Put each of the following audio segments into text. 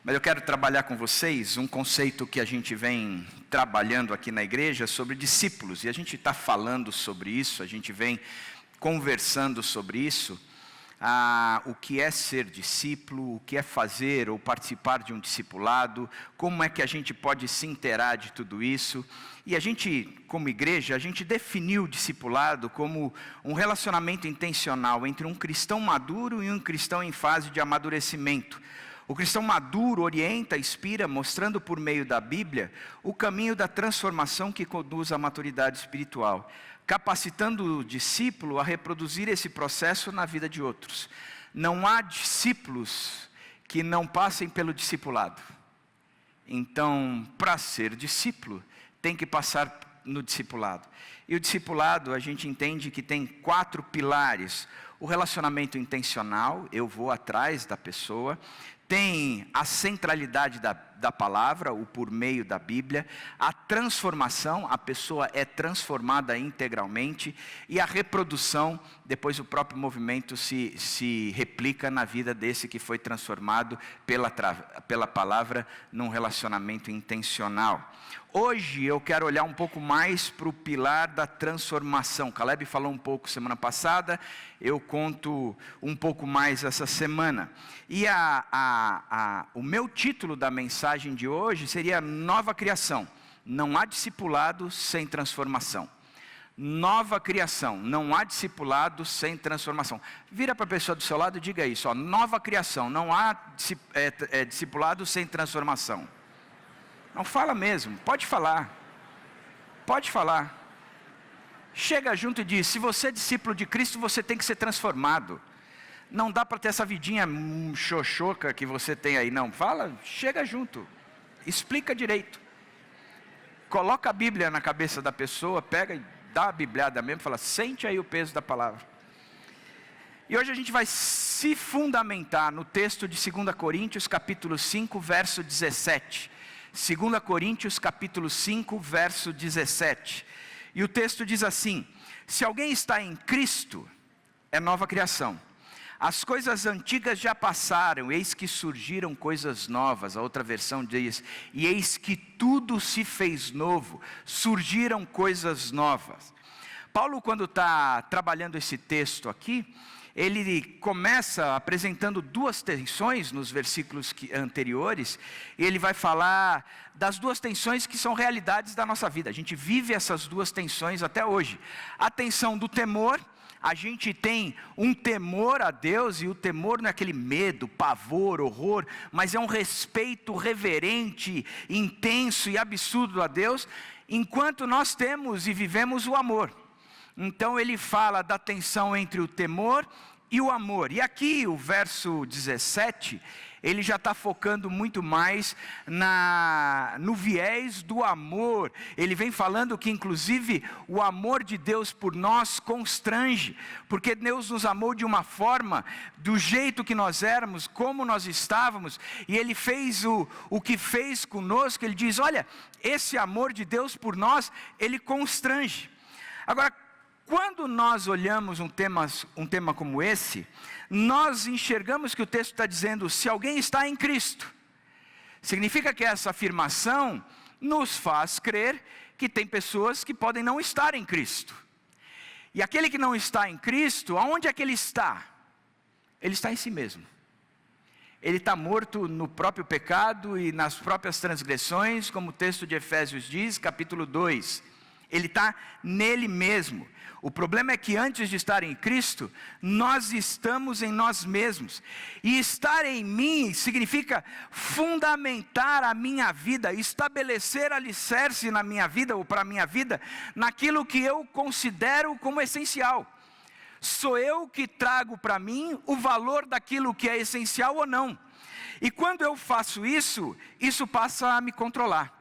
Mas eu quero trabalhar com vocês um conceito que a gente vem trabalhando aqui na igreja sobre discípulos. E a gente está falando sobre isso, a gente vem conversando sobre isso. O que é ser discípulo, o que é fazer ou participar de um discipulado, como é que a gente pode se inteirar de tudo isso. E a gente, como igreja, a gente definiu o discipulado como um relacionamento intencional entre um cristão maduro e um cristão em fase de amadurecimento. O cristão maduro orienta, inspira, mostrando por meio da Bíblia o caminho da transformação que conduz à maturidade espiritual, capacitando o discípulo a reproduzir esse processo na vida de outros. Não há discípulos que não passem pelo discipulado. Então, para ser discípulo, tem que passar no discipulado. E o discipulado, a gente entende que tem 4 pilares. O relacionamento intencional, eu vou atrás da pessoa. Tem a centralidade da palavra, o por meio da Bíblia, a transformação, a pessoa é transformada integralmente, e a reprodução, depois o próprio movimento se replica na vida desse que foi transformado pela palavra num relacionamento intencional. Hoje eu quero olhar um pouco mais para o pilar da transformação. Caleb falou um pouco semana passada, eu conto um pouco mais essa semana. E o meu título da mensagem de hoje seria Nova Criação. Não há discipulado sem transformação. Nova criação, não há discipulado sem transformação. Vira para a pessoa do seu lado e diga isso, nova criação, não há discipulado sem transformação. Não, fala mesmo, pode falar. Chega junto e diz, se você é discípulo de Cristo, você tem que ser transformado. Não dá para ter essa vidinha xoxoca que você tem aí, não. Fala, chega junto, explica direito. Coloca a Bíblia na cabeça da pessoa, pega e dá a bibliada mesmo, fala, sente aí o peso da palavra. E hoje a gente vai se fundamentar no texto de 2 Coríntios, capítulo 5, verso 17. 2 Coríntios capítulo 5, verso 17. E o texto diz assim: se alguém está em Cristo, é nova criação. As coisas antigas já passaram, eis que surgiram coisas novas. A outra versão diz, e eis que tudo se fez novo, surgiram coisas novas. Paulo, quando está trabalhando esse texto aqui, ele começa apresentando 2 tensões nos versículos anteriores, e ele vai falar das 2 tensões que são realidades da nossa vida. A gente vive essas 2 tensões até hoje. A tensão do temor, a gente tem um temor a Deus, e o temor não é aquele medo, pavor, horror, mas é um respeito reverente, intenso e absurdo a Deus, enquanto nós temos e vivemos o amor. Então ele fala da tensão entre o temor e o amor. E aqui o verso 17, ele já está focando muito mais no viés do amor. Ele vem falando que inclusive o amor de Deus por nós constrange, porque Deus nos amou de uma forma, do jeito que nós éramos, como nós estávamos, e Ele fez o que fez conosco. Ele diz, olha, esse amor de Deus por nós, Ele constrange. Agora, quando nós olhamos um tema como esse, nós enxergamos que o texto está dizendo, se alguém está em Cristo. Significa que essa afirmação nos faz crer que tem pessoas que podem não estar em Cristo. E aquele que não está em Cristo, aonde é que ele está? Ele está em si mesmo. Ele está morto no próprio pecado e nas próprias transgressões, como o texto de Efésios diz, capítulo 2. Ele está nele mesmo. O problema é que antes de estar em Cristo, nós estamos em nós mesmos. E estar em mim significa fundamentar a minha vida, estabelecer alicerce na minha vida ou para a minha vida, naquilo que eu considero como essencial. Sou eu que trago para mim o valor daquilo que é essencial ou não. E quando eu faço isso, isso passa a me controlar.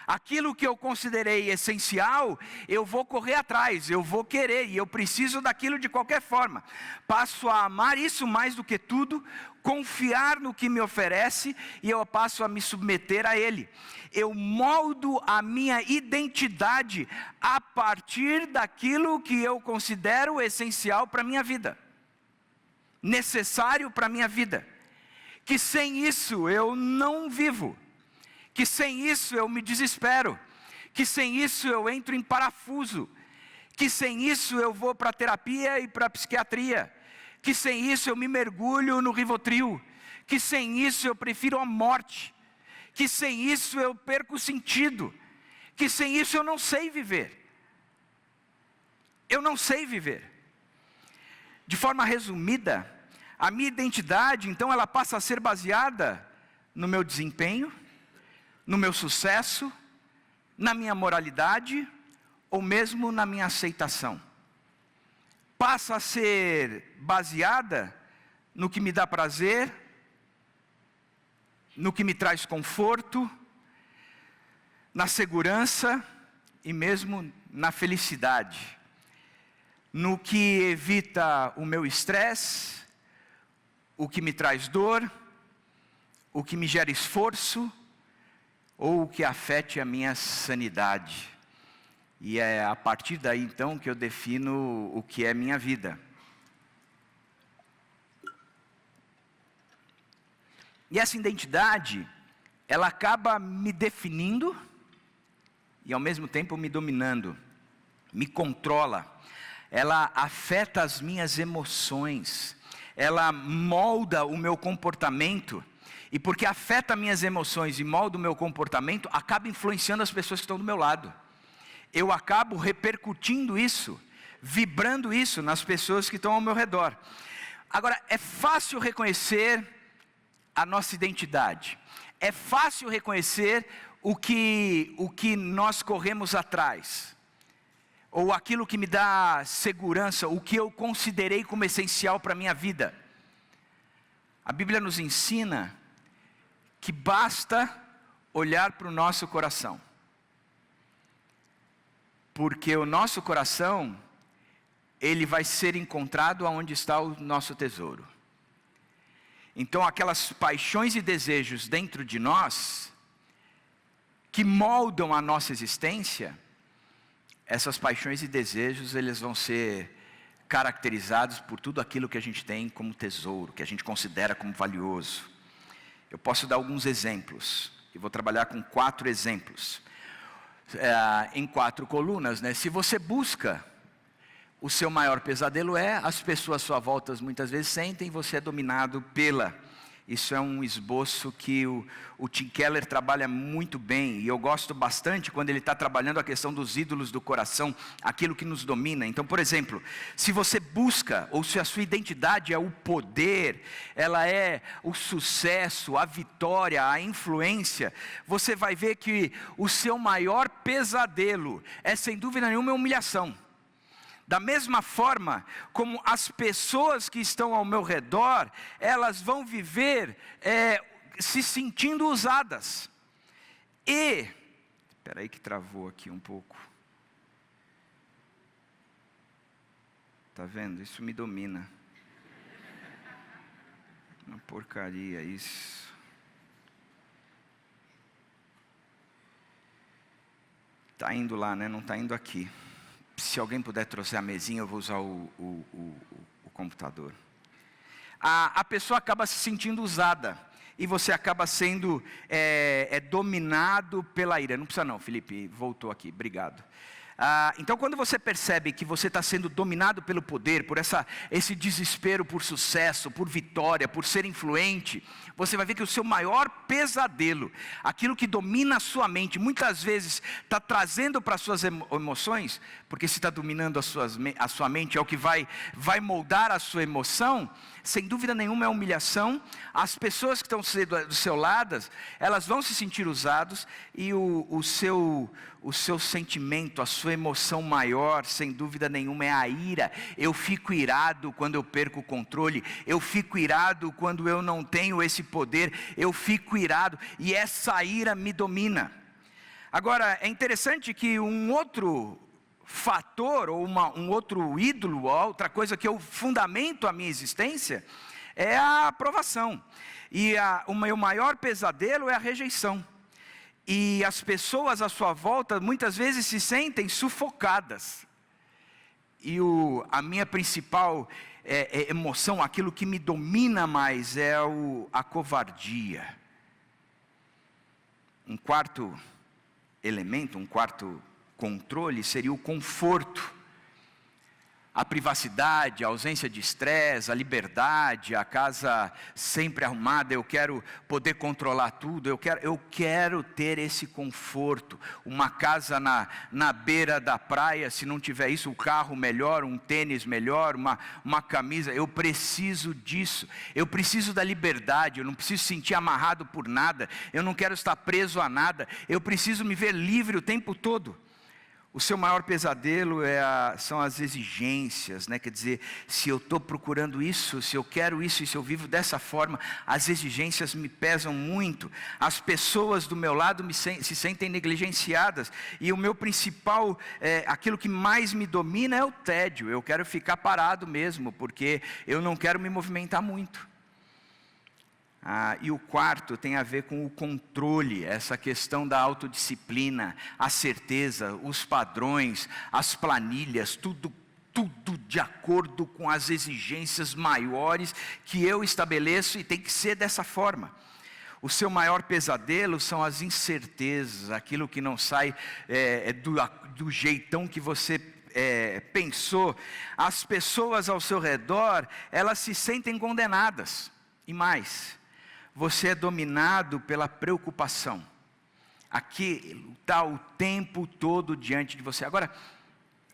Aquilo que eu considerei essencial, eu vou correr atrás, eu vou querer, e eu preciso daquilo de qualquer forma. Passo a amar isso mais do que tudo, confiar no que me oferece, e eu passo a me submeter a Ele. Eu moldo a minha identidade a partir daquilo que eu considero essencial para a minha vida, necessário para a minha vida. que sem isso eu não vivo, que sem isso eu me desespero, que sem isso eu entro em parafuso, que sem isso eu vou para a terapia e para a psiquiatria, que sem isso eu me mergulho no Rivotril, que sem isso eu prefiro a morte, que sem isso eu perco o sentido, que sem isso eu não sei viver. Eu não sei viver. De forma resumida, a minha identidade, então, ela passa a ser baseada no meu desempenho, no meu sucesso, na minha moralidade, ou mesmo na minha aceitação. Passa a ser baseada no que me dá prazer, no que me traz conforto, na segurança e mesmo na felicidade, no que evita o meu estresse, o que me traz dor, o que me gera esforço, ou o que afete a minha sanidade. E é a partir daí então que eu defino o que é minha vida. E essa identidade, ela acaba me definindo e ao mesmo tempo me dominando, me controla. Ela afeta as minhas emoções, ela molda o meu comportamento, e porque afeta minhas emoções e molda o meu comportamento, acaba influenciando as pessoas que estão do meu lado. Eu acabo repercutindo isso, vibrando isso nas pessoas que estão ao meu redor. Agora, é fácil reconhecer a nossa identidade, é fácil reconhecer o que nós corremos atrás, ou aquilo que me dá segurança, o que eu considerei como essencial para a minha vida. A Bíblia nos ensina que basta olhar para o nosso coração, porque o nosso coração, ele vai ser encontrado onde está o nosso tesouro. Então aquelas paixões e desejos dentro de nós, que moldam a nossa existência, essas paixões e desejos, eles vão ser caracterizados por tudo aquilo que a gente tem como tesouro, que a gente considera como valioso. Eu posso dar alguns exemplos, e vou trabalhar com 4 exemplos, em 4 colunas, né? Se você busca, o seu maior pesadelo as pessoas à sua volta muitas vezes sentem, você é dominado pela. Isso é um esboço que o Tim Keller trabalha muito bem, e eu gosto bastante quando ele está trabalhando a questão dos ídolos do coração, aquilo que nos domina. Então, por exemplo, se você busca, ou se a sua identidade é o poder, ela é o sucesso, a vitória, a influência, você vai ver que o seu maior pesadelo é, sem dúvida nenhuma, a humilhação. Da mesma forma como as pessoas que estão ao meu redor, elas vão viver se sentindo usadas. Espera aí que travou aqui um pouco. Está vendo? Isso me domina. Uma porcaria isso. Está indo lá, né? Não está indo aqui. Se alguém puder trouxer a mesinha, eu vou usar o computador. A pessoa acaba se sentindo usada, e você acaba sendo dominado pela ira. Não precisa não, Felipe, voltou aqui, obrigado. Então quando você percebe que você está sendo dominado pelo poder, por esse desespero por sucesso, por vitória, por ser influente, você vai ver que o seu maior pesadelo, aquilo que domina a sua mente, muitas vezes está trazendo para as suas emoções, porque se está dominando a sua mente, é o que vai moldar a sua emoção. Sem dúvida nenhuma é humilhação. As pessoas que estão do seu lado, elas vão se sentir usados, e o seu sentimento, a sua emoção maior, sem dúvida nenhuma, é a ira. Eu fico irado quando eu perco o controle, eu fico irado quando eu não tenho esse poder, eu fico irado, e essa ira me domina. Agora, é interessante que um outro fator, ou um outro ídolo, outra coisa que eu fundamento a minha existência, é a aprovação. E o meu maior pesadelo é a rejeição. E as pessoas à sua volta muitas vezes se sentem sufocadas. E a minha principal emoção, aquilo que me domina mais é a covardia. Um quarto elemento, um quarto controle seria o conforto. A privacidade, a ausência de estresse, a liberdade, a casa sempre arrumada, eu quero poder controlar tudo, eu quero ter esse conforto. Uma casa na beira da praia, se não tiver isso, um carro melhor, um tênis melhor, uma camisa, eu preciso disso. Eu preciso da liberdade, eu não preciso sentir amarrado por nada, eu não quero estar preso a nada, eu preciso me ver livre o tempo todo. O seu maior pesadelo são as exigências, né? Quer dizer, se eu estou procurando isso, se eu quero isso e se eu vivo dessa forma, as exigências me pesam muito. As pessoas do meu lado se sentem negligenciadas. E o meu principal, aquilo que mais me domina é o tédio. Eu quero ficar parado mesmo, porque eu não quero me movimentar muito. E o quarto tem a ver com o controle, essa questão da autodisciplina, a certeza, os padrões, as planilhas, tudo de acordo com as exigências maiores que eu estabeleço e tem que ser dessa forma. O seu maior pesadelo são as incertezas, aquilo que não sai do jeitão que você pensou. As pessoas ao seu redor, elas se sentem condenadas, e mais, você é dominado pela preocupação. Aquilo está o tempo todo diante de você. Agora,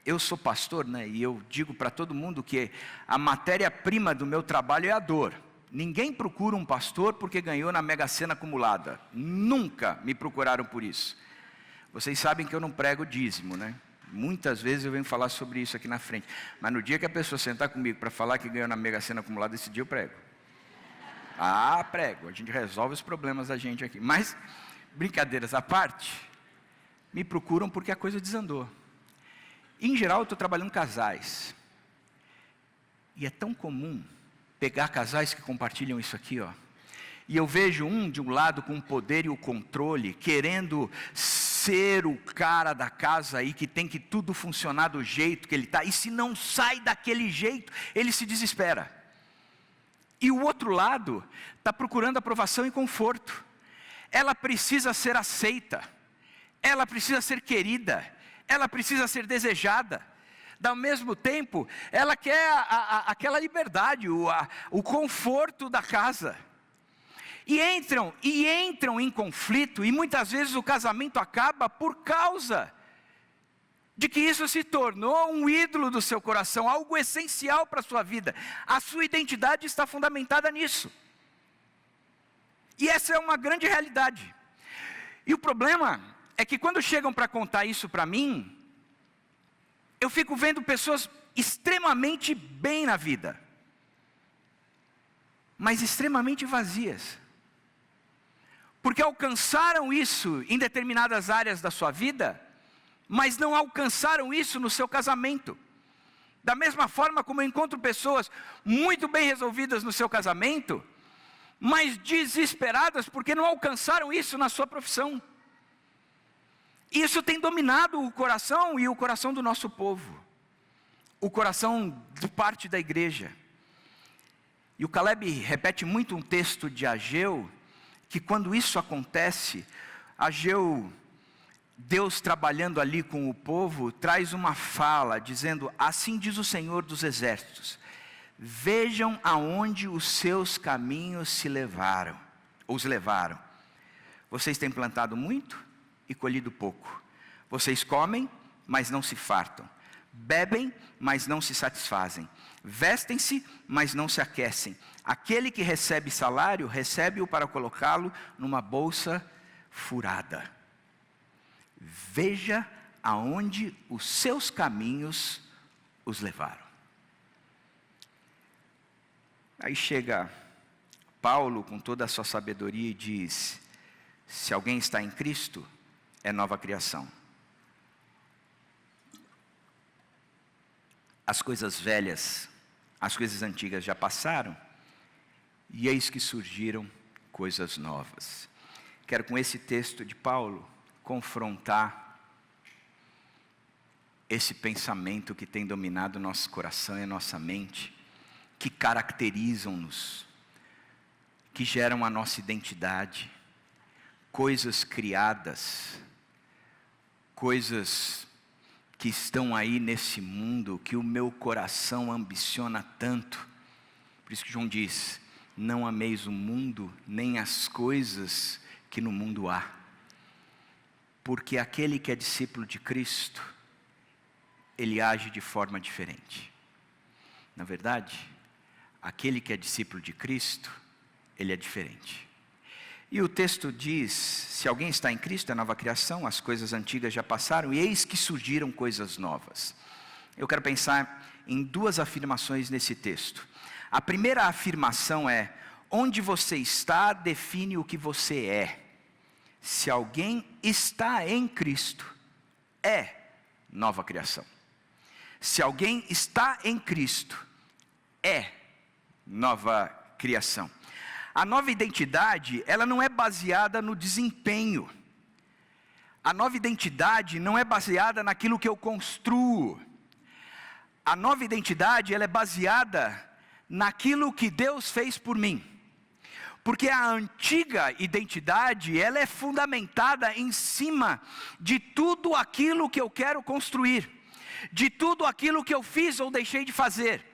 eu sou pastor, né? E eu digo para todo mundo que a matéria-prima do meu trabalho é a dor. Ninguém procura um pastor porque ganhou na Mega Sena acumulada. Nunca me procuraram por isso. Vocês sabem que eu não prego dízimo, né? Muitas vezes eu venho falar sobre isso aqui na frente. Mas no dia que a pessoa sentar comigo para falar que ganhou na Mega Sena acumulada, esse dia eu prego. Prego, a gente resolve os problemas da gente aqui. Mas, brincadeiras à parte, me procuram porque a coisa desandou. Em geral, eu estou trabalhando com casais. E é tão comum pegar casais que compartilham isso aqui, ó. E eu vejo de um lado com o poder e o controle, querendo ser o cara da casa aí, que tem que tudo funcionar do jeito que ele está. E se não sai daquele jeito, ele se desespera. E o outro lado está procurando aprovação e conforto. Ela precisa ser aceita, ela precisa ser querida, ela precisa ser desejada. Ao mesmo tempo, ela quer aquela liberdade, o conforto da casa. E entram em conflito, e muitas vezes o casamento acaba por causa de que isso se tornou um ídolo do seu coração, algo essencial para a sua vida. A sua identidade está fundamentada nisso. E essa é uma grande realidade. E o problema é que quando chegam para contar isso para mim, eu fico vendo pessoas extremamente bem na vida, mas extremamente vazias. Porque alcançaram isso em determinadas áreas da sua vida, mas não alcançaram isso no seu casamento. Da mesma forma como eu encontro pessoas muito bem resolvidas no seu casamento, mas desesperadas porque não alcançaram isso na sua profissão. Isso tem dominado o coração e o coração do nosso povo, o coração de parte da igreja. E o Caleb repete muito um texto de Ageu, que quando isso acontece, Ageu, Deus trabalhando ali com o povo, traz uma fala dizendo: assim diz o Senhor dos Exércitos, vejam aonde os seus caminhos os levaram. Vocês têm plantado muito e colhido pouco. Vocês comem, mas não se fartam. Bebem, mas não se satisfazem. Vestem-se, mas não se aquecem. Aquele que recebe salário, recebe-o para colocá-lo numa bolsa furada. Veja aonde os seus caminhos os levaram. Aí chega Paulo com toda a sua sabedoria e diz: se alguém está em Cristo, é nova criação. As coisas velhas, as coisas antigas já passaram, e eis que surgiram coisas novas. Quero com esse texto de Paulo confrontar esse pensamento que tem dominado o nosso coração e a nossa mente, que caracterizam-nos, que geram a nossa identidade, coisas criadas, coisas que estão aí nesse mundo, que o meu coração ambiciona tanto. Por isso que João diz, não ameis o mundo, nem as coisas que no mundo há. Porque aquele que é discípulo de Cristo, ele age de forma diferente. Na verdade, aquele que é discípulo de Cristo, ele é diferente. E o texto diz, se alguém está em Cristo, é nova criação, as coisas antigas já passaram, e eis que surgiram coisas novas. Eu quero pensar em duas afirmações nesse texto. A primeira afirmação é, onde você está define o que você é. Se alguém está em Cristo, é nova criação. Se alguém está em Cristo, é nova criação. A nova identidade, ela não é baseada no desempenho. A nova identidade não é baseada naquilo que eu construo. A nova identidade, ela é baseada naquilo que Deus fez por mim. Porque a antiga identidade, ela é fundamentada em cima de tudo aquilo que eu quero construir, de tudo aquilo que eu fiz ou deixei de fazer.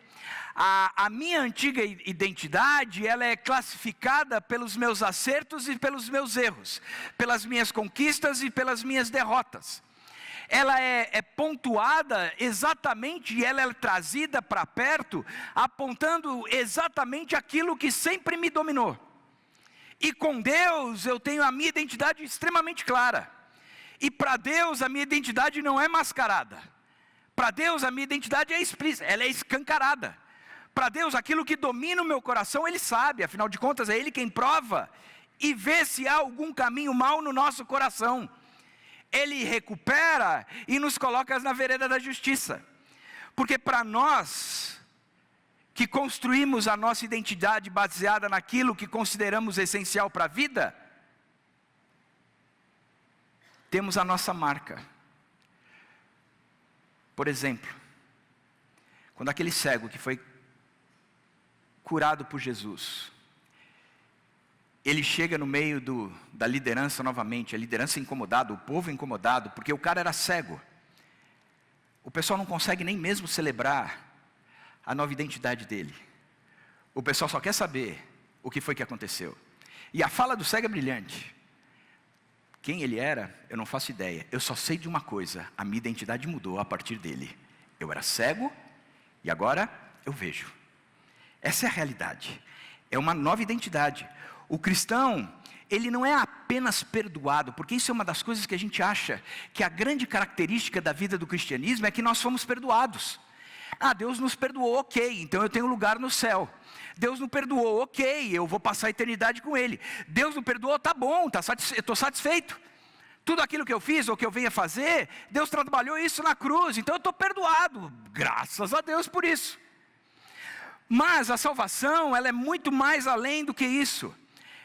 A minha antiga identidade, ela é classificada pelos meus acertos e pelos meus erros, pelas minhas conquistas e pelas minhas derrotas. Ela é pontuada exatamente, e ela é trazida para perto, apontando exatamente aquilo que sempre me dominou. E com Deus eu tenho a minha identidade extremamente clara. E para Deus a minha identidade não é mascarada. Para Deus a minha identidade é explícita, ela é escancarada. Para Deus aquilo que domina o meu coração Ele sabe, afinal de contas é Ele quem prova e vê se há algum caminho mau no nosso coração. Ele recupera e nos coloca na vereda da justiça. Porque para nós, que construímos a nossa identidade baseada naquilo que consideramos essencial para a vida, temos a nossa marca. Por exemplo, quando aquele cego que foi curado por Jesus, ele chega no meio da liderança novamente, a liderança incomodada, o povo incomodado, porque o cara era cego. O pessoal não consegue nem mesmo celebrar a nova identidade dele. O pessoal só quer saber o que foi que aconteceu. E a fala do cego é brilhante. Quem ele era, eu não faço ideia. Eu só sei de uma coisa, a minha identidade mudou a partir dele. Eu era cego e agora eu vejo. Essa é a realidade. É uma nova identidade. O cristão, ele não é apenas perdoado, porque isso é uma das coisas que a gente acha, que a grande característica da vida do cristianismo é que nós fomos perdoados. Deus nos perdoou, ok, então eu tenho lugar no céu. Deus não perdoou, ok, eu vou passar a eternidade com Ele. Deus não perdoou, tá bom, eu estou satisfeito. Tudo aquilo que eu fiz ou que eu venha fazer, Deus trabalhou isso na cruz, então eu estou perdoado. Graças a Deus por isso. Mas a salvação, ela é muito mais além do que isso.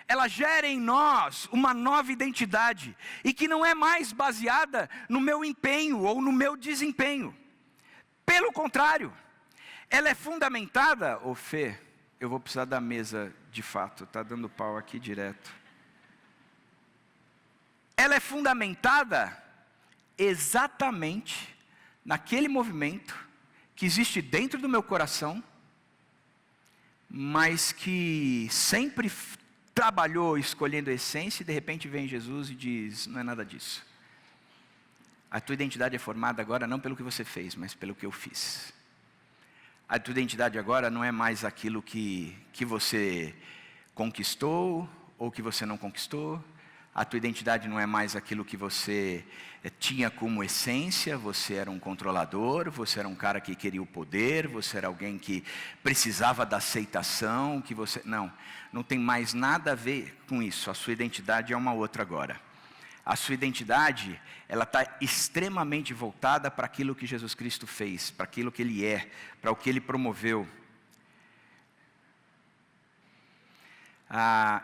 Ela gera em nós uma nova identidade, e que não é mais baseada no meu empenho ou no meu desempenho. Pelo contrário, ela é fundamentada, Fê, eu vou precisar da mesa de fato, está dando pau aqui direto. Ela é fundamentada exatamente naquele movimento que existe dentro do meu coração, mas que sempre trabalhou escolhendo a essência, e de repente vem Jesus e diz, não é nada disso. A tua identidade é formada agora não pelo que você fez, mas pelo que eu fiz. A tua identidade agora não é mais aquilo que você conquistou ou que você não conquistou. A tua identidade não é mais aquilo que você tinha como essência. Você era um controlador, você era um cara que queria o poder, você era alguém que precisava da aceitação, que você... Não tem mais nada a ver com isso. A sua identidade é uma outra agora. A sua identidade, ela está extremamente voltada para aquilo que Jesus Cristo fez, para aquilo que Ele é, para o que Ele promoveu.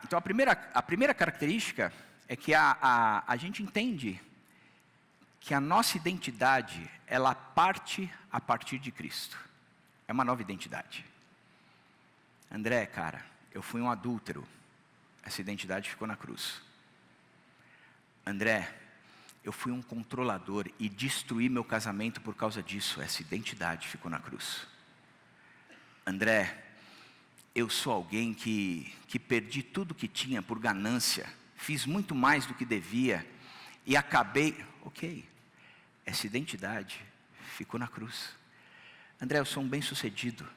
Então a primeira característica é que a gente entende que a nossa identidade, ela parte a partir de Cristo. É uma nova identidade. André, cara, eu fui um adúltero. Essa identidade ficou na cruz. André, eu fui um controlador e destruí meu casamento por causa disso. Essa identidade ficou na cruz. André, eu sou alguém que perdi tudo que tinha por ganância. Fiz muito mais do que devia. E acabei... Ok, essa identidade ficou na cruz. André, eu sou um bem-sucedido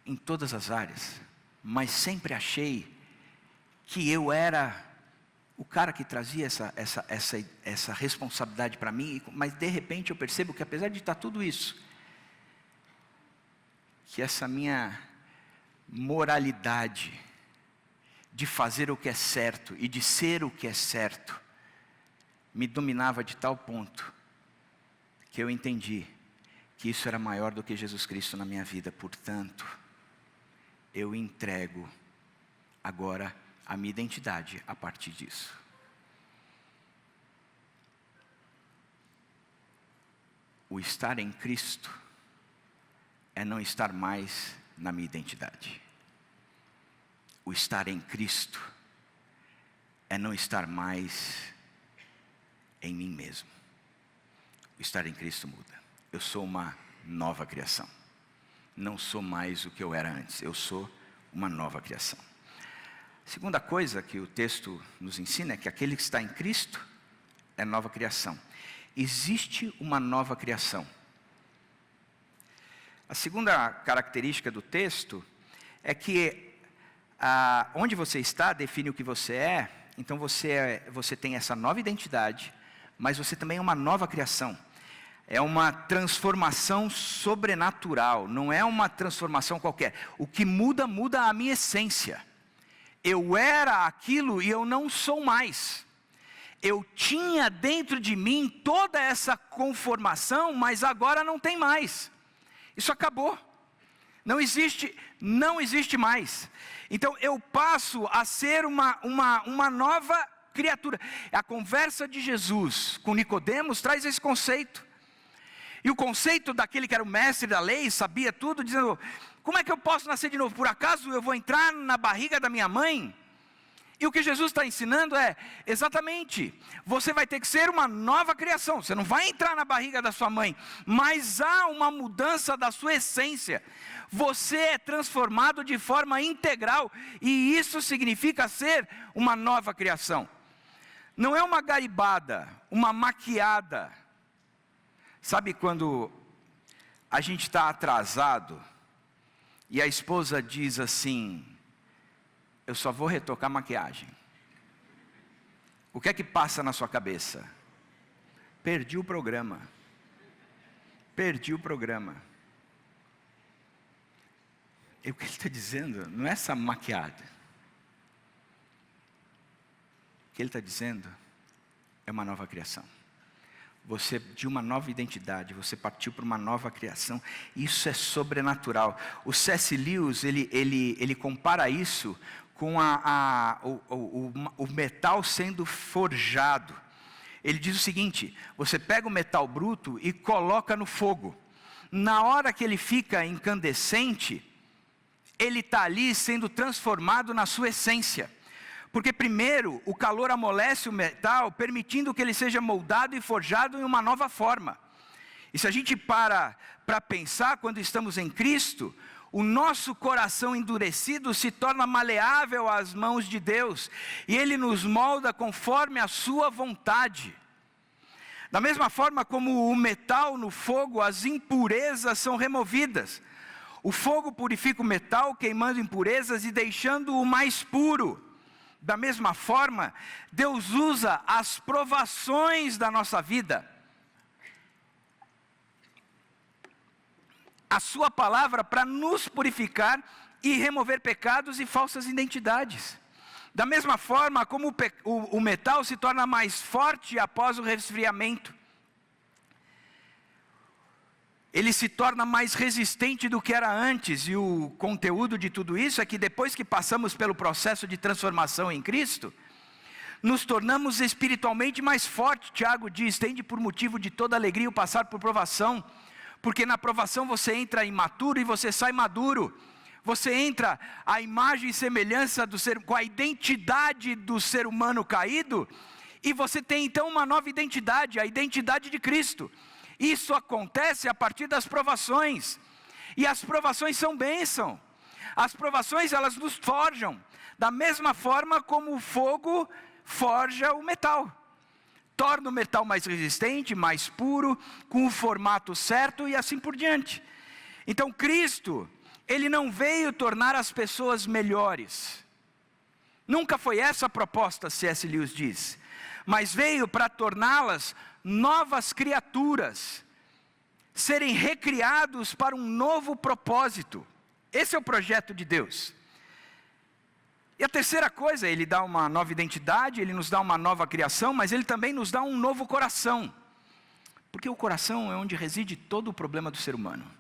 em todas as áreas. Mas sempre achei que eu era o cara que trazia essa responsabilidade para mim. Mas de repente eu percebo que apesar de estar tudo isso, que essa minha moralidade de fazer o que é certo e de ser o que é certo, me dominava de tal ponto, que eu entendi que isso era maior do que Jesus Cristo na minha vida. Portanto, eu entrego agora a minha identidade a partir disso. O estar em Cristo é não estar mais na minha identidade. O estar em Cristo é não estar mais em mim mesmo. O estar em Cristo muda. Eu sou uma nova criação. Não sou mais o que eu era antes. Eu sou uma nova criação. A segunda coisa que o texto nos ensina é que aquele que está em Cristo é nova criação. Existe uma nova criação. A segunda característica do texto é que onde você está define o que você é. Então você tem essa nova identidade, mas você também é uma nova criação. É uma transformação sobrenatural, não é uma transformação qualquer. O que muda, muda a minha essência. Eu era aquilo e eu não sou mais. Eu tinha dentro de mim toda essa conformação, mas agora não tem mais. Isso acabou. Não existe mais. Então eu passo a ser uma nova criatura. A conversa de Jesus com Nicodemos traz esse conceito. E o conceito daquele que era o mestre da lei, sabia tudo, dizendo: como é que eu posso nascer de novo? Por acaso eu vou entrar na barriga da minha mãe? E o que Jesus está ensinando é, exatamente, você vai ter que ser uma nova criação. Você não vai entrar na barriga da sua mãe, mas há uma mudança da sua essência. Você é transformado de forma integral, e isso significa ser uma nova criação. Não é uma garibada, uma maquiada. Sabe quando a gente está atrasado e a esposa diz assim: eu só vou retocar maquiagem. O que é que passa na sua cabeça? Perdi o programa. Perdi o programa. E o que ele está dizendo não é essa maquiada. O que ele está dizendo é uma nova criação. Você, de uma nova identidade, você partiu para uma nova criação. Isso é sobrenatural. O C.S. Lewis, ele compara isso com o metal sendo forjado. Ele diz o seguinte: você pega o metal bruto e coloca no fogo. Na hora que ele fica incandescente, ele está ali sendo transformado na sua essência. Porque primeiro, o calor amolece o metal, permitindo que ele seja moldado e forjado em uma nova forma. E se a gente para pensar, quando estamos em Cristo, o nosso coração endurecido se torna maleável às mãos de Deus, e Ele nos molda conforme a sua vontade. Da mesma forma como o metal no fogo, as impurezas são removidas. O fogo purifica o metal, queimando impurezas e deixando-o mais puro. Da mesma forma, Deus usa as provações da nossa vida, a sua palavra, para nos purificar e remover pecados e falsas identidades. Da mesma forma como o metal se torna mais forte após o resfriamento, ele se torna mais resistente do que era antes. E o conteúdo de tudo isso é que depois que passamos pelo processo de transformação em Cristo, nos tornamos espiritualmente mais fortes. Tiago diz: tende por motivo de toda alegria o passar por provação, porque na provação você entra imaturo e você sai maduro. Você entra à imagem e semelhança do ser, com a identidade do ser humano caído, e você tem então uma nova identidade, a identidade de Cristo. Isso acontece a partir das provações, e as provações são bênção. As provações, elas nos forjam, da mesma forma como o fogo forja o metal. Torna o metal mais resistente, mais puro, com o formato certo e assim por diante. Então Cristo, Ele não veio tornar as pessoas melhores. Nunca foi essa a proposta, C.S. Lewis diz. Mas veio para torná-las novas criaturas, serem recriados para um novo propósito. Esse é o projeto de Deus. E a terceira coisa, Ele dá uma nova identidade, Ele nos dá uma nova criação, mas Ele também nos dá um novo coração. Porque o coração é onde reside todo o problema do ser humano.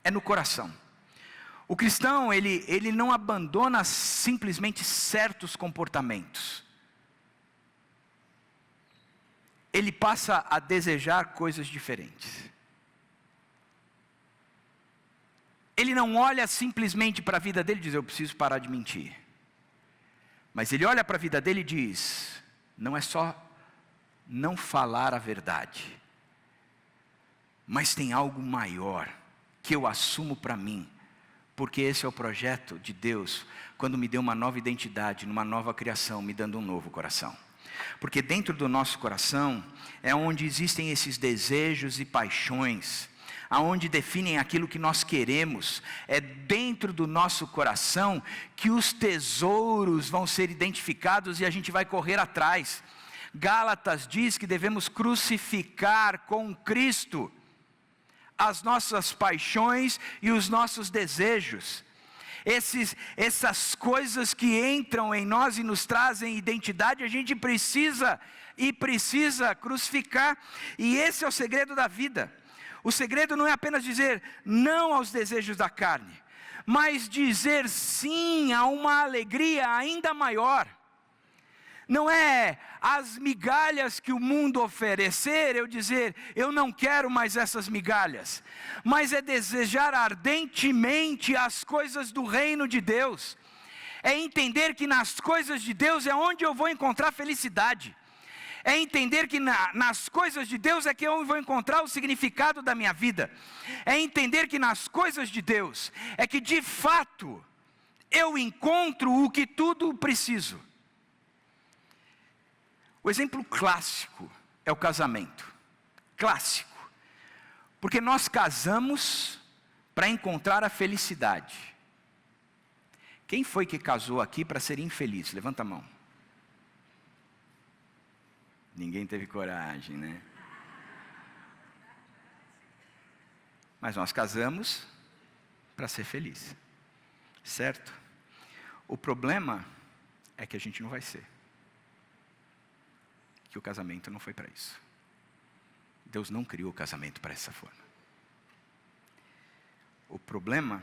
É no coração. O cristão, ele não abandona simplesmente certos comportamentos. Ele passa a desejar coisas diferentes. Ele não olha simplesmente para a vida dele e diz: eu preciso parar de mentir. Mas ele olha para a vida dele e diz: não é só não falar a verdade, mas tem algo maior que eu assumo para mim, porque esse é o projeto de Deus, quando me deu uma nova identidade, numa nova criação, me dando um novo coração. Porque dentro do nosso coração é onde existem esses desejos e paixões, aonde definem aquilo que nós queremos. É dentro do nosso coração que os tesouros vão ser identificados e a gente vai correr atrás. Gálatas diz que devemos crucificar com Cristo as nossas paixões e os nossos desejos. Essas coisas que entram em nós e nos trazem identidade, a gente precisa crucificar. E esse é o segredo da vida. O segredo não é apenas dizer não aos desejos da carne, mas dizer sim a uma alegria ainda maior. Não é as migalhas que o mundo oferecer, eu dizer, eu não quero mais essas migalhas. Mas é desejar ardentemente as coisas do reino de Deus. É entender que nas coisas de Deus é onde eu vou encontrar felicidade. É entender que nas coisas de Deus é que eu vou encontrar o significado da minha vida. É entender que nas coisas de Deus é que de fato eu encontro o que tudo preciso. O exemplo clássico é o casamento. Clássico. Porque nós casamos para encontrar a felicidade. Quem foi que casou aqui para ser infeliz? Levanta a mão. Ninguém teve coragem, né? Mas nós casamos para ser feliz. Certo? O problema é que a gente não vai ser. Que o casamento não foi para isso. Deus não criou o casamento para essa forma. O problema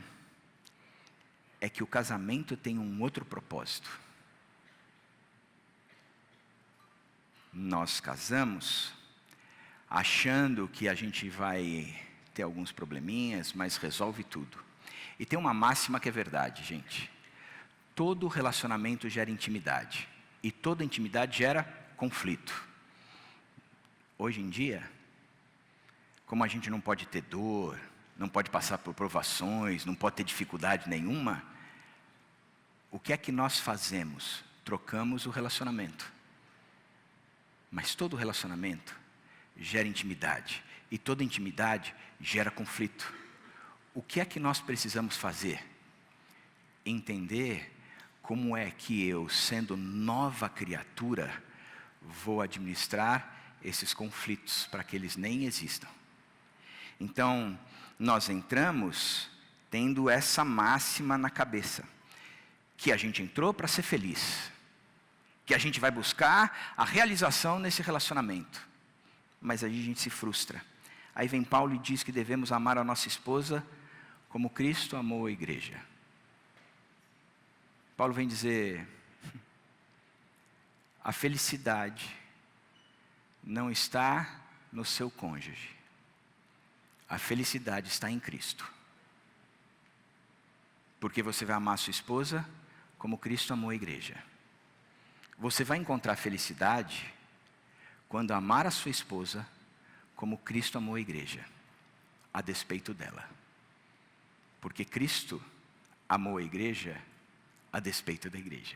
é que o casamento tem um outro propósito. Nós casamos achando que a gente vai ter alguns probleminhas, mas resolve tudo. E tem uma máxima que é verdade, gente. Todo relacionamento gera intimidade. E toda intimidade gera conflito. Hoje em dia, como a gente não pode ter dor, não pode passar por provações, não pode ter dificuldade nenhuma, o que é que nós fazemos? Trocamos o relacionamento. Mas todo relacionamento gera intimidade, e toda intimidade gera conflito. O que é que nós precisamos fazer? Entender como é que eu, sendo nova criatura, vou administrar esses conflitos para que eles nem existam. Então, nós entramos tendo essa máxima na cabeça, que a gente entrou para ser feliz, que a gente vai buscar a realização nesse relacionamento, mas aí a gente se frustra. Aí vem Paulo e diz que devemos amar a nossa esposa como Cristo amou a igreja. Paulo vem dizer, A felicidade não está no seu cônjuge. A felicidade está em Cristo. Porque você vai amar sua esposa como Cristo amou a igreja. Você vai encontrar felicidade quando amar a sua esposa como Cristo amou a igreja, a despeito dela. Porque Cristo amou a igreja a despeito da igreja.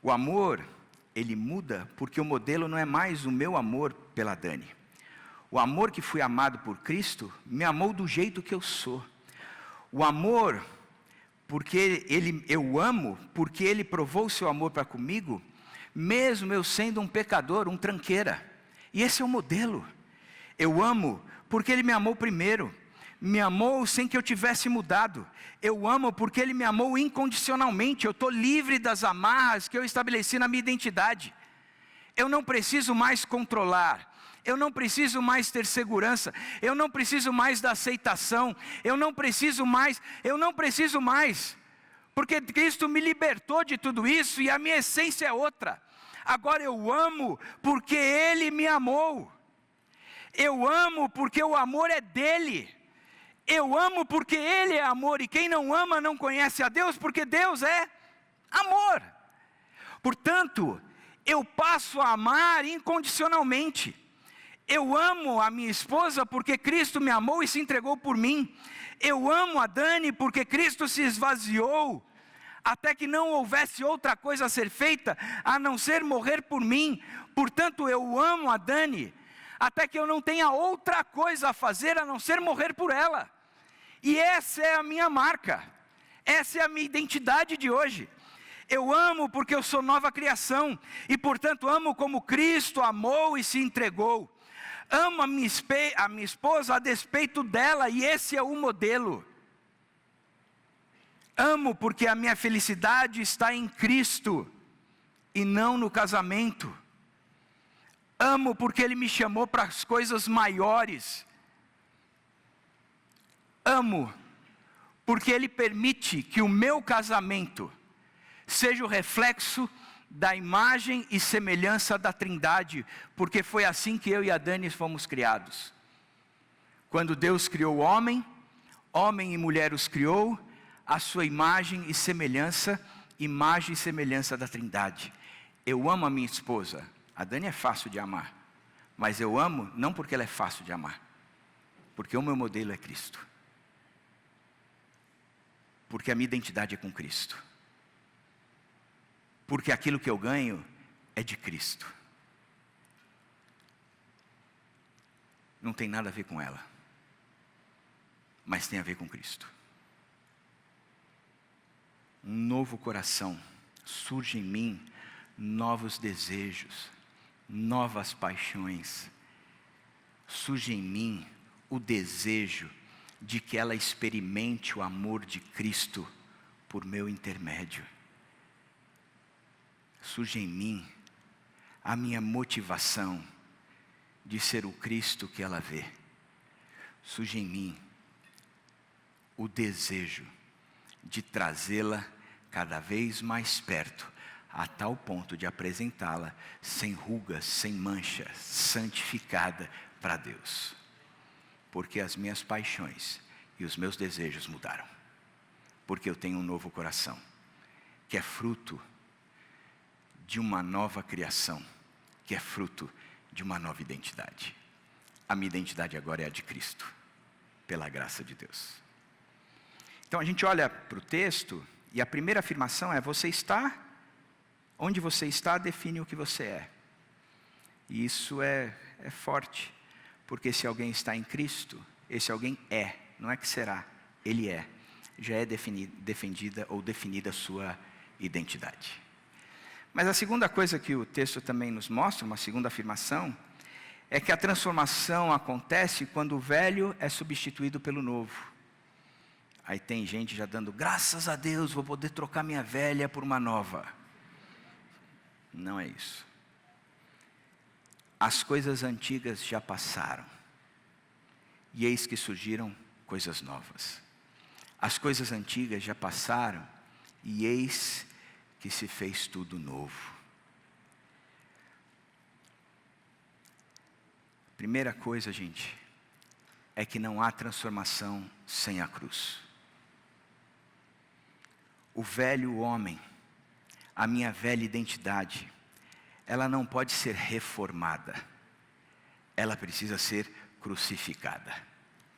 O amor, ele muda porque o modelo não é mais o meu amor pela Dani. O amor que fui amado por Cristo me amou do jeito que eu sou. O amor, eu amo porque Ele provou o seu amor para comigo, mesmo eu sendo um pecador, um tranqueira. E esse é o modelo. Eu amo porque Ele me amou primeiro. Me amou sem que eu tivesse mudado. Eu amo porque Ele me amou incondicionalmente. Eu estou livre das amarras que eu estabeleci na minha identidade. Eu não preciso mais controlar. Eu não preciso mais ter segurança. Eu não preciso mais da aceitação. Eu não preciso mais. Porque Cristo me libertou de tudo isso e a minha essência é outra. Agora eu amo porque Ele me amou. Eu amo porque o amor é dEle. Eu amo porque Ele é amor. E quem não ama não conhece a Deus, porque Deus é amor. Portanto, eu passo a amar incondicionalmente. Eu amo a minha esposa porque Cristo me amou e se entregou por mim. Eu amo a Dani porque Cristo se esvaziou, até que não houvesse outra coisa a ser feita, a não ser morrer por mim. Portanto, eu amo a Dani, até que eu não tenha outra coisa a fazer, a não ser morrer por ela. E essa é a minha marca, essa é a minha identidade de hoje. Eu amo porque eu sou nova criação, e portanto amo como Cristo amou e se entregou. Amo a minha esposa a despeito dela, e esse é o modelo. Amo porque a minha felicidade está em Cristo, e não no casamento. Amo porque Ele me chamou para as coisas maiores. Amo porque Ele permite que o meu casamento seja o reflexo da imagem e semelhança da Trindade, porque foi assim que eu e a Dani fomos criados. Quando Deus criou o homem e mulher os criou, a sua imagem e semelhança da Trindade. Eu amo a minha esposa. A Dani é fácil de amar, mas eu amo não porque ela é fácil de amar, porque o meu modelo é Cristo. Porque a minha identidade é com Cristo. Porque aquilo que eu ganho é de Cristo. Não tem nada a ver com ela, mas tem a ver com Cristo. Um novo coração surge em mim, novos desejos, novas paixões. Surge em mim o desejo de que ela experimente o amor de Cristo por meu intermédio. Surge em mim a minha motivação de ser o Cristo que ela vê. Surge em mim o desejo de trazê-la cada vez mais perto, a tal ponto de apresentá-la sem rugas, sem mancha, santificada para Deus. Porque as minhas paixões e os meus desejos mudaram. Porque eu tenho um novo coração, que é fruto de uma nova criação, que é fruto de uma nova identidade. A minha identidade agora é a de Cristo, pela graça de Deus. Então a gente olha para o texto, e a primeira afirmação é: você está, onde você está define o que você é. E isso é forte, porque se alguém está em Cristo, esse alguém é, não é que será, ele é. Já é defendida ou definida a sua identidade. Mas a segunda coisa que o texto também nos mostra, uma segunda afirmação, é que a transformação acontece quando o velho é substituído pelo novo. Aí tem gente já dando, graças a Deus, vou poder trocar minha velha por uma nova. Não é isso. As coisas antigas já passaram, e eis que surgiram coisas novas. As coisas antigas já passaram, e eis que se fez tudo novo. Primeira coisa, gente, é que não há transformação sem a cruz. O velho homem, a minha velha identidade, ela não pode ser reformada. Ela precisa ser crucificada,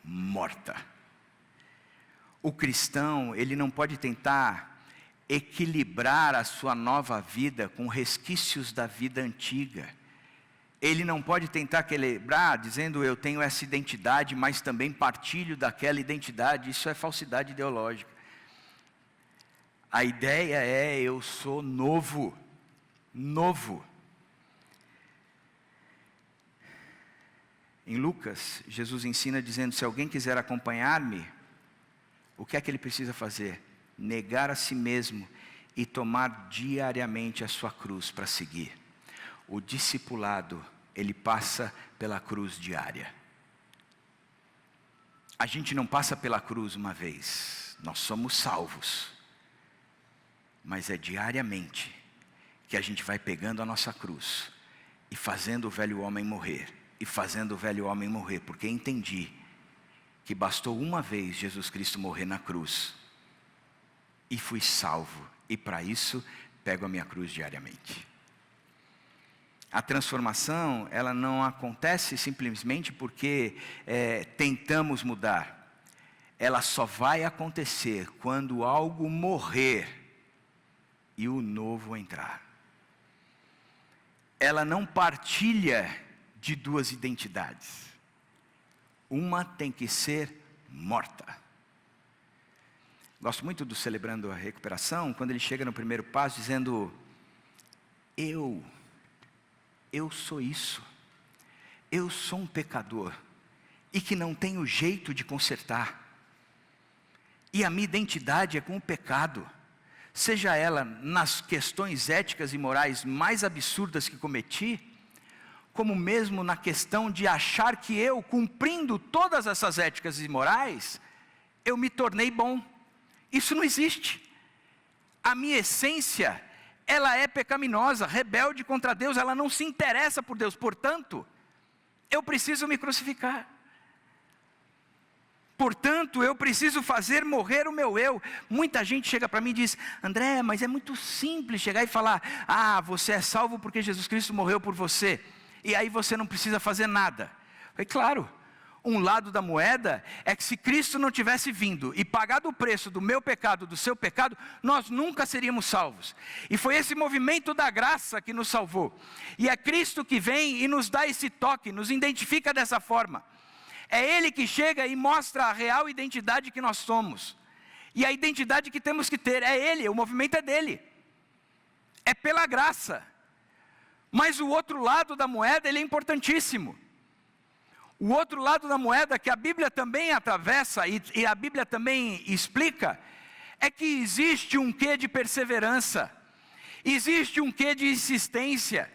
morta. O cristão, ele não pode tentar equilibrar a sua nova vida com resquícios da vida antiga. Ele não pode tentar equilibrar dizendo eu tenho essa identidade, mas também partilho daquela identidade. Isso é falsidade ideológica. A ideia é eu sou novo. Em Lucas, Jesus ensina dizendo, se alguém quiser acompanhar-me, o que é que ele precisa fazer? Negar a si mesmo e tomar diariamente a sua cruz para seguir. O discipulado, ele passa pela cruz diária. A gente não passa pela cruz uma vez, nós somos salvos. Mas é diariamente que a gente vai pegando a nossa cruz e fazendo o velho homem morrer. E fazendo o velho homem morrer, porque entendi que bastou uma vez Jesus Cristo morrer na cruz. E fui salvo. E para isso, pego a minha cruz diariamente. A transformação, ela não acontece simplesmente porque tentamos mudar. Ela só vai acontecer quando algo morrer e o novo entrar. Ela não partilha de duas identidades. Uma tem que ser morta. Gosto muito do Celebrando a Recuperação, quando ele chega no primeiro passo dizendo, eu sou isso. Eu sou um pecador e que não tenho jeito de consertar. E a minha identidade é com o pecado. Seja ela nas questões éticas e morais mais absurdas que cometi, como mesmo na questão de achar que eu, cumprindo todas essas éticas e morais, eu me tornei bom. Isso não existe. A minha essência, ela é pecaminosa, rebelde contra Deus, ela não se interessa por Deus. Portanto, eu preciso me crucificar. Portanto, eu preciso fazer morrer o meu eu. Muita gente chega para mim e diz, André, mas é muito simples chegar e falar, você é salvo porque Jesus Cristo morreu por você. E aí você não precisa fazer nada. É claro, um lado da moeda é que se Cristo não tivesse vindo e pagado o preço do meu pecado, do seu pecado, nós nunca seríamos salvos. E foi esse movimento da graça que nos salvou. E é Cristo que vem e nos dá esse toque, nos identifica dessa forma. É Ele que chega e mostra a real identidade que nós somos. E a identidade que temos que ter é Ele, o movimento é dele. É pela graça. Mas o outro lado da moeda, ele é importantíssimo. O outro lado da moeda que a Bíblia também atravessa e a Bíblia também explica, é que existe um quê de perseverança, existe um quê de insistência,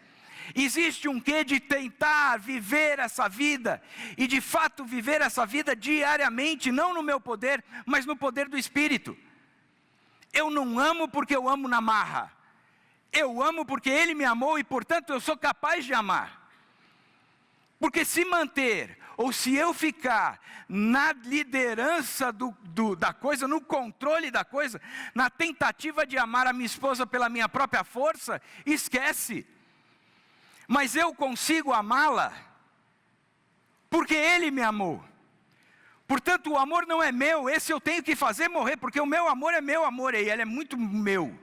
existe um quê de tentar viver essa vida, e de fato viver essa vida diariamente, não no meu poder, mas no poder do Espírito. Eu não amo porque eu amo na marra. Eu amo porque Ele me amou e, portanto, eu sou capaz de amar. Porque se manter, ou se eu ficar na liderança da coisa, no controle da coisa, na tentativa de amar a minha esposa pela minha própria força, esquece. Mas eu consigo amá-la, porque Ele me amou. Portanto, o amor não é meu, esse eu tenho que fazer morrer, porque o meu amor é meu amor, e ele é muito meu.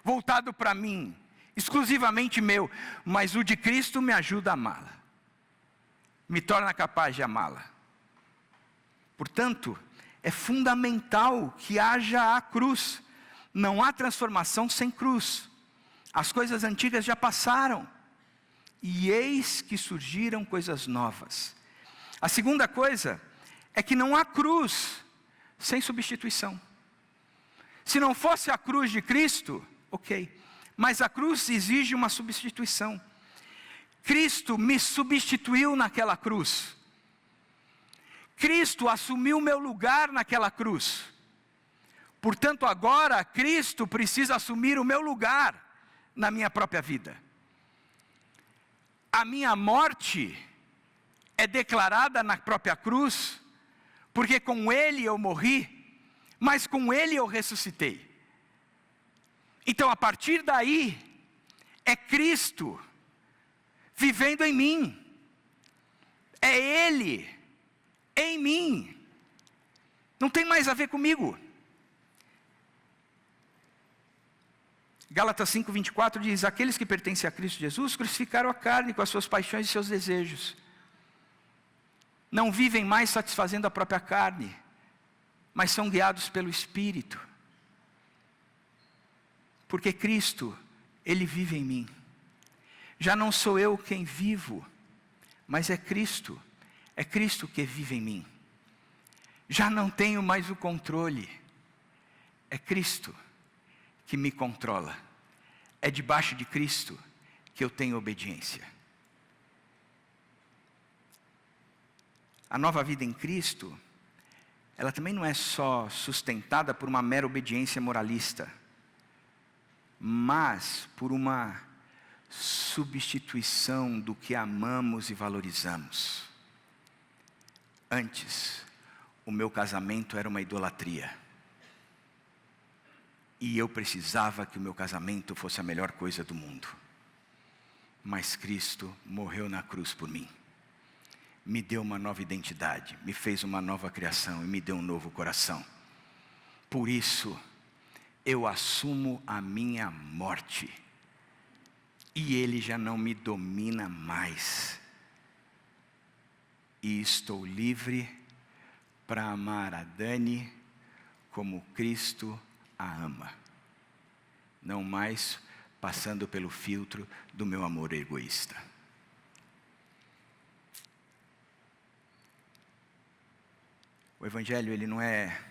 Voltado para mim, exclusivamente meu, mas o de Cristo me ajuda a amá-la, me torna capaz de amá-la. Portanto, é fundamental que haja a cruz. Não há transformação sem cruz. As coisas antigas já passaram, e eis que surgiram coisas novas. A segunda coisa é que não há cruz sem substituição. Se não fosse a cruz de Cristo, ok, mas a cruz exige uma substituição. Cristo me substituiu naquela cruz. Cristo assumiu o meu lugar naquela cruz. Portanto, agora Cristo precisa assumir o meu lugar na minha própria vida. A minha morte é declarada na própria cruz, porque com Ele eu morri, mas com Ele eu ressuscitei. Então, a partir daí, é Cristo vivendo em mim. É Ele em mim. Não tem mais a ver comigo. Gálatas 5:24 diz: aqueles que pertencem a Cristo Jesus crucificaram a carne com as suas paixões e seus desejos. Não vivem mais satisfazendo a própria carne, mas são guiados pelo Espírito. Porque Cristo, Ele vive em mim. Já não sou eu quem vivo, mas é Cristo. É Cristo que vive em mim. Já não tenho mais o controle. É Cristo que me controla. É debaixo de Cristo que eu tenho obediência. A nova vida em Cristo, ela também não é só sustentada por uma mera obediência moralista, mas por uma substituição do que amamos e valorizamos. Antes, o meu casamento era uma idolatria. E eu precisava que o meu casamento fosse a melhor coisa do mundo. Mas Cristo morreu na cruz por mim. Me deu uma nova identidade, me fez uma nova criação e me deu um novo coração. Por isso, eu assumo a minha morte. E Ele já não me domina mais. E estou livre para amar a Dani como Cristo a ama. Não mais passando pelo filtro do meu amor egoísta. O Evangelho, ele não é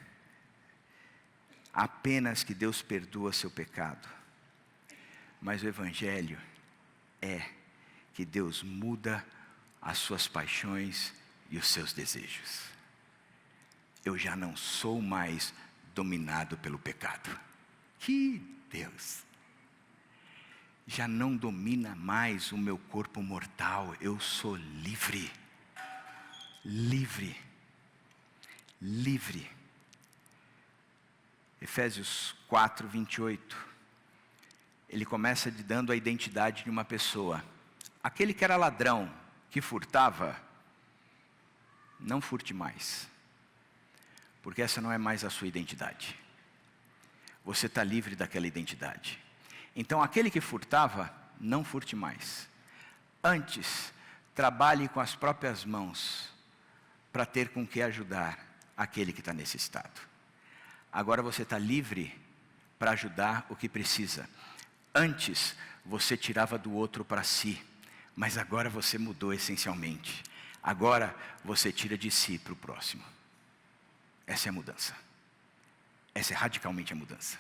apenas que Deus perdoa seu pecado. Mas o Evangelho é que Deus muda as suas paixões e os seus desejos. Eu já não sou mais dominado pelo pecado. Que Deus! Já não domina mais o meu corpo mortal. Eu sou livre. Livre. Livre. Efésios 4:28. Ele começa dando a identidade de uma pessoa. Aquele que era ladrão, que furtava, não furte mais. Porque essa não é mais a sua identidade. Você está livre daquela identidade. Então aquele que furtava, não furte mais. Antes, trabalhe com as próprias mãos, para ter com que ajudar aquele que está necessitado. Agora você está livre para ajudar o que precisa. Antes, você tirava do outro para si, mas agora você mudou essencialmente. Agora, você tira de si para o próximo. Essa é a mudança. Essa é radicalmente a mudança.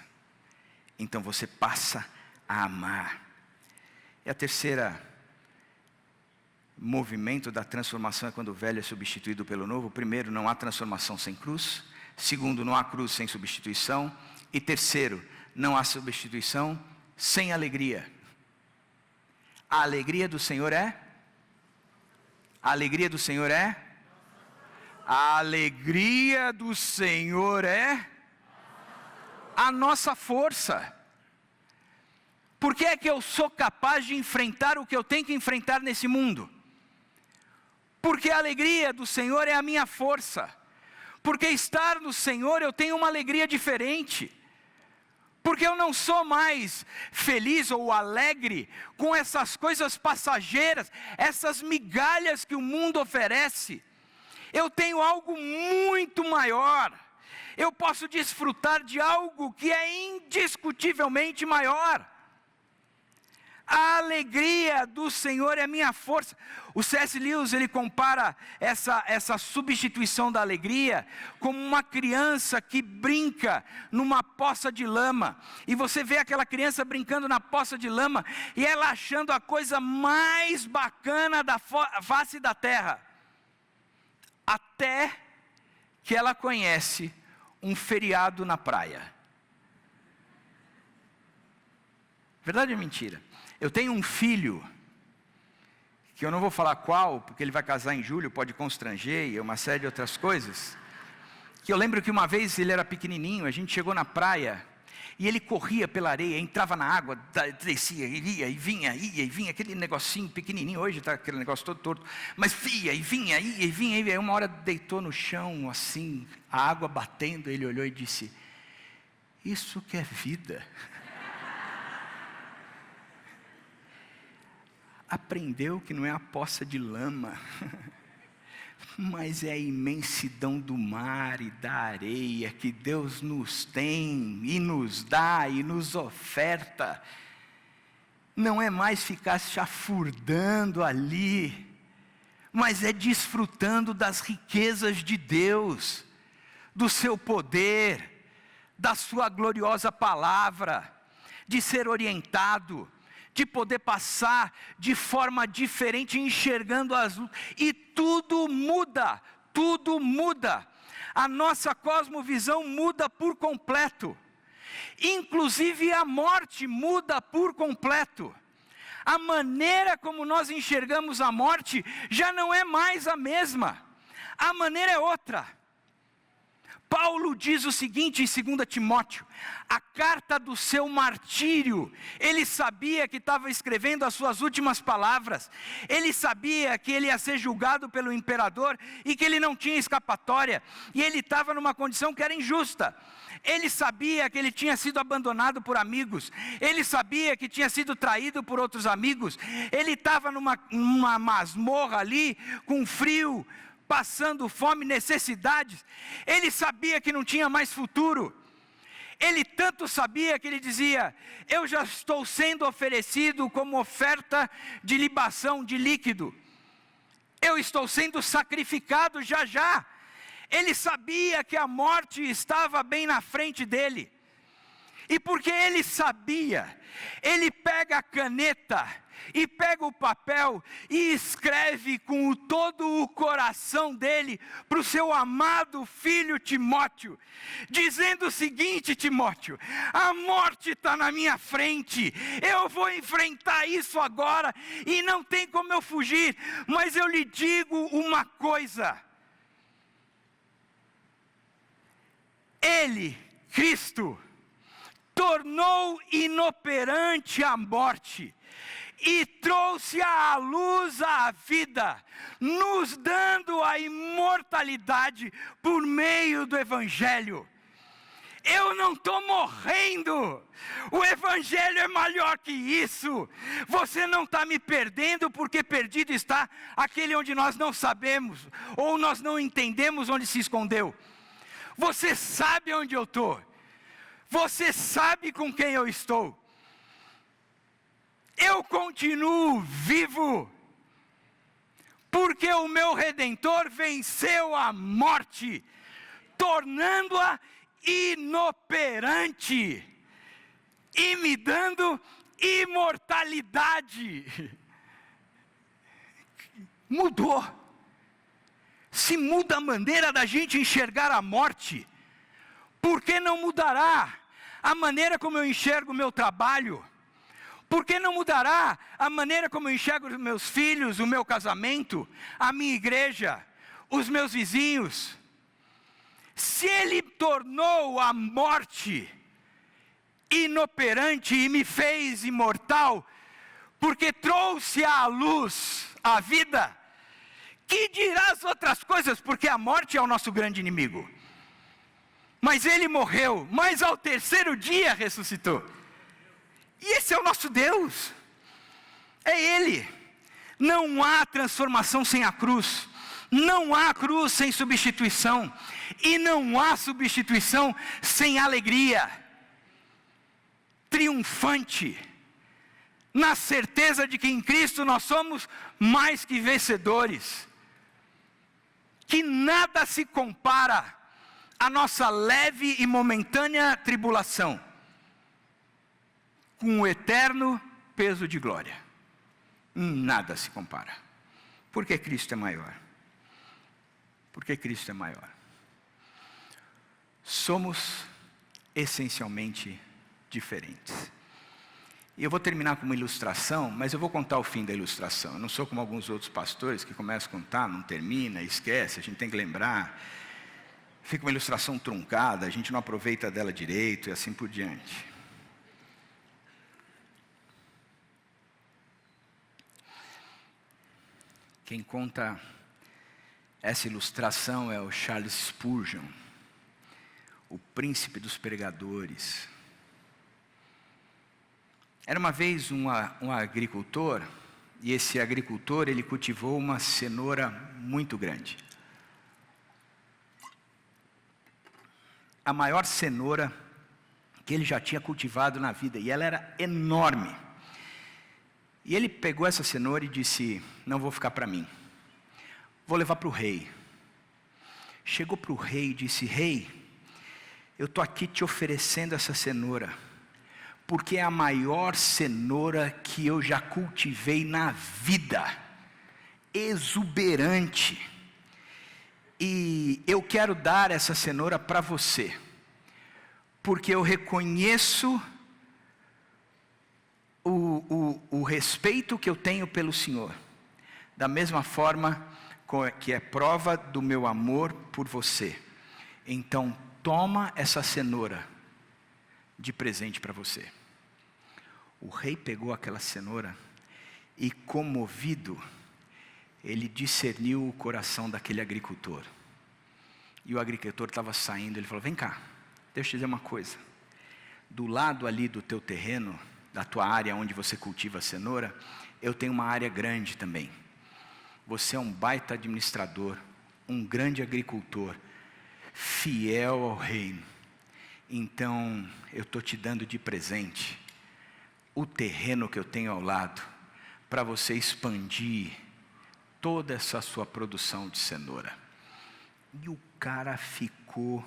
Então você passa a amar. E a terceira movimento da transformação é quando o velho é substituído pelo novo. Primeiro, não há transformação sem cruz. Segundo, não há cruz sem substituição. E terceiro, não há substituição sem alegria. A alegria do Senhor é? A alegria do Senhor é? A alegria do Senhor é? A nossa força. Por que é que eu sou capaz de enfrentar o que eu tenho que enfrentar nesse mundo? Porque a alegria do Senhor é a minha força. Porque estar no Senhor eu tenho uma alegria diferente. Porque eu não sou mais feliz ou alegre com essas coisas passageiras, essas migalhas que o mundo oferece. Eu tenho algo muito maior. Eu posso desfrutar de algo que é indiscutivelmente maior. A alegria do Senhor é a minha força. O C.S. Lewis, ele compara essa substituição da alegria como uma criança que brinca numa poça de lama. E você vê aquela criança brincando na poça de lama e ela achando a coisa mais bacana da face da terra. Até que ela conhece um feriado na praia. Verdade ou mentira? Eu tenho um filho, que eu não vou falar qual, porque ele vai casar em julho, pode constranger e uma série de outras coisas. Que eu lembro que uma vez ele era pequenininho, a gente chegou na praia, e ele corria pela areia, entrava na água, descia, ia e vinha, aquele negocinho pequenininho, hoje está aquele negócio todo torto, mas ia e vinha, e aí uma hora deitou no chão, assim, a água batendo, ele olhou e disse, isso que é vida. Aprendeu que não é a poça de lama, mas é a imensidão do mar e da areia que Deus nos tem e nos dá e nos oferta. Não é mais ficar chafurdando ali, mas é desfrutando das riquezas de Deus, do seu poder, da sua gloriosa palavra, de ser orientado, de poder passar de forma diferente, enxergando as luzes, e tudo muda, a nossa cosmovisão muda por completo, inclusive a morte muda por completo, a maneira como nós enxergamos a morte, já não é mais a mesma, a maneira é outra. Paulo diz o seguinte em 2 Timóteo, a carta do seu martírio, ele sabia que estava escrevendo as suas últimas palavras, ele sabia que ele ia ser julgado pelo imperador e que ele não tinha escapatória, e ele estava numa condição que era injusta. Ele sabia que ele tinha sido abandonado por amigos, ele sabia que tinha sido traído por outros amigos, ele estava numa masmorra ali, com frio, passando fome, necessidades, ele sabia que não tinha mais futuro, ele tanto sabia que ele dizia, eu já estou sendo oferecido como oferta de libação, de líquido, eu estou sendo sacrificado já, ele sabia que a morte estava bem na frente dele, e porque ele sabia, ele pega a caneta, e pega o papel e escreve com todo o coração dele para o seu amado filho Timóteo, dizendo o seguinte: Timóteo, a morte está na minha frente, eu vou enfrentar isso agora e não tem como eu fugir, mas eu lhe digo uma coisa, ele, Cristo, tornou inoperante a morte, e trouxe à luz a vida, nos dando a imortalidade por meio do Evangelho. Eu não estou morrendo, o Evangelho é maior que isso, você não está me perdendo, porque perdido está aquele onde nós não sabemos, ou nós não entendemos onde se escondeu. Você sabe onde eu estou, você sabe com quem eu estou. Eu continuo vivo, porque o meu Redentor venceu a morte, tornando-a inoperante, e me dando imortalidade. Mudou. Se muda a maneira da gente enxergar a morte, por que não mudará a maneira como eu enxergo o meu trabalho? Por que não mudará a maneira como eu enxergo os meus filhos, o meu casamento, a minha igreja, os meus vizinhos? Se Ele tornou a morte inoperante e me fez imortal, porque trouxe à luz a vida, que dirá as outras coisas? Porque a morte é o nosso grande inimigo. Mas Ele morreu, mas ao terceiro dia ressuscitou. E esse é o nosso Deus, é Ele. Não há transformação sem a cruz, não há cruz sem substituição, e não há substituição sem alegria, triunfante, na certeza de que em Cristo nós somos mais que vencedores, que nada se compara à nossa leve e momentânea tribulação, com o eterno peso de glória. Nada se compara. Porque Cristo é maior. Porque Cristo é maior. Somos essencialmente diferentes. E eu vou terminar com uma ilustração, mas eu vou contar o fim da ilustração. Eu não sou como alguns outros pastores que começam a contar, não termina, esquece, a gente tem que lembrar. Fica uma ilustração truncada, a gente não aproveita dela direito e assim por diante. Quem conta essa ilustração é o Charles Spurgeon, o príncipe dos pregadores. Era uma vez um agricultor, e esse agricultor ele cultivou uma cenoura muito grande. A maior cenoura que ele já tinha cultivado na vida, e ela era enorme. E ele pegou essa cenoura e disse: não vou ficar para mim, vou levar para o rei. Chegou para o rei e disse: rei, eu estou aqui te oferecendo essa cenoura, porque é a maior cenoura que eu já cultivei na vida, exuberante, e eu quero dar essa cenoura para você, porque eu reconheço o respeito que eu tenho pelo Senhor, da mesma forma que é prova do meu amor por você. Então toma essa cenoura de presente para você. O rei pegou aquela cenoura e, comovido, ele discerniu o coração daquele agricultor. E o agricultor estava saindo, ele falou: vem cá, deixa eu te dizer uma coisa. Do lado ali do teu terreno, da tua área onde você cultiva a cenoura, eu tenho uma área grande também. Você é um baita administrador, um grande agricultor, fiel ao reino. Então, eu estou te dando de presente o terreno que eu tenho ao lado, para você expandir toda essa sua produção de cenoura. E o cara ficou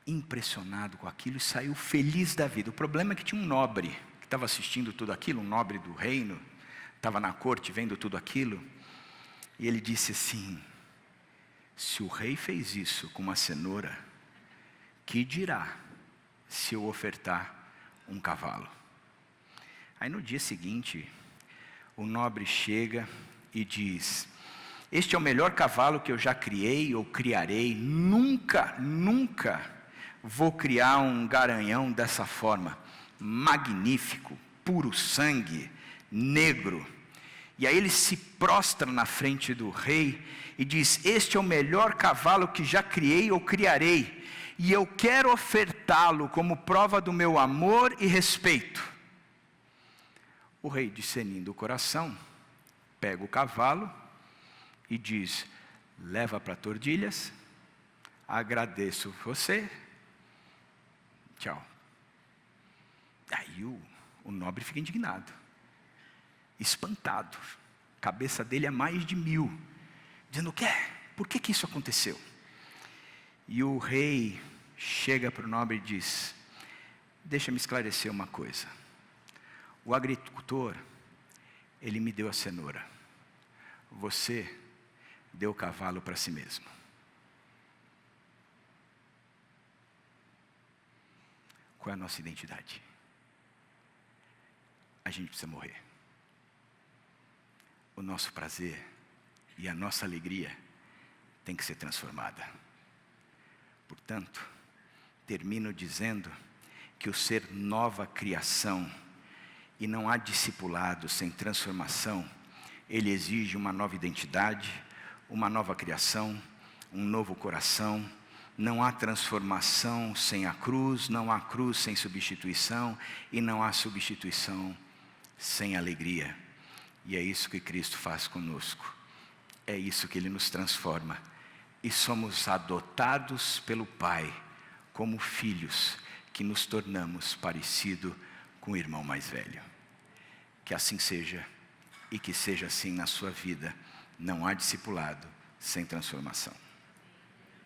impressionado com aquilo e saiu feliz da vida. O problema é que tinha um nobre que estava assistindo tudo aquilo, um nobre do reino, estava na corte vendo tudo aquilo, e ele disse assim: se o rei fez isso com uma cenoura, que dirá se eu ofertar um cavalo? Aí no dia seguinte, o nobre chega e diz: este é o melhor cavalo que eu já criei ou criarei, nunca vou criar um garanhão dessa forma, magnífico, puro sangue, negro. E aí ele se prostra na frente do rei e diz: este é o melhor cavalo que já criei ou criarei, e eu quero ofertá-lo como prova do meu amor e respeito. O rei, discernindo o coração, pega o cavalo e diz: leva para Tordilhas, agradeço você, tchau. Aí o nobre fica indignado, espantado, a cabeça dele é mais de 1000, dizendo: por que isso aconteceu? E o rei chega para o nobre e diz: deixa-me esclarecer uma coisa. O agricultor, ele me deu a cenoura. Você deu o cavalo para si mesmo. Qual é a nossa identidade? A gente precisa morrer. O nosso prazer e a nossa alegria tem que ser transformada. Portanto, termino dizendo que o ser nova criação, e não há discipulado sem transformação, ele exige uma nova identidade, uma nova criação, um novo coração. Não há transformação sem a cruz, não há cruz sem substituição, e não há substituição sem alegria. E é isso que Cristo faz conosco, é isso que Ele nos transforma, e somos adotados pelo Pai, como filhos, que nos tornamos parecido com o irmão mais velho. Que assim seja, e que seja assim na sua vida. Não há discipulado sem transformação.